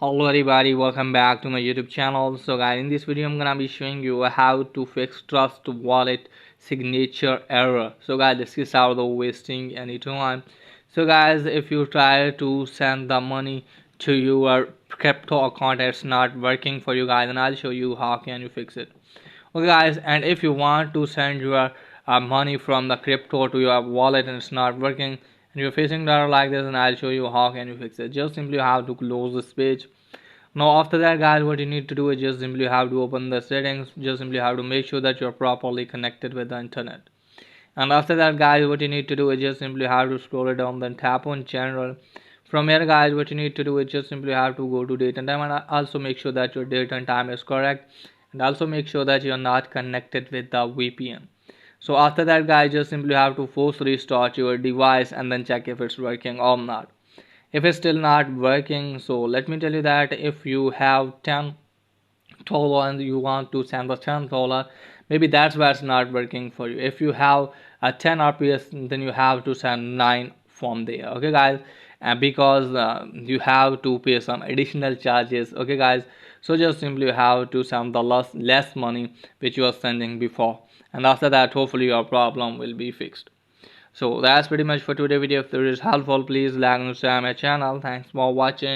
Hello everybody, welcome back to my YouTube channel. So guys, in this video I'm gonna be showing you how to fix Trust Wallet signature error. So guys, this is out of wasting any time. So guys, if you try to send the money to your crypto account, it's not working for you guys, and I'll show you how can you fix it. Okay guys, and if you want to send your money from the crypto to your wallet and it's not working and you're facing error like this, and I'll show you how can you fix it. Just simply have to close this page. Now after that guys, what you need to do is just simply have to open the settings. Just simply have to make sure that you're properly connected with the internet. And after that guys, what you need to do is just simply have to scroll it down, then tap on general. From here guys, what you need to do is just simply have to go to date and time, and also make sure that your date and time is correct, and also make sure that you're not connected with the VPN. So after that guys, just simply have to force restart your device and then check if it's working or not. If it's still not working, so let me tell you that if you have $10 and you want to send the $10, maybe that's why it's not working for you. If you have a 10 RPS, then you have to send 9 from there. Okay guys, and because you have to pay some additional charges. Okay guys, so just simply have to send the less money which you are sending before, and after that hopefully your problem will be fixed. So that's pretty much for today's video. If it is helpful, please like and subscribe my channel. Thanks for watching.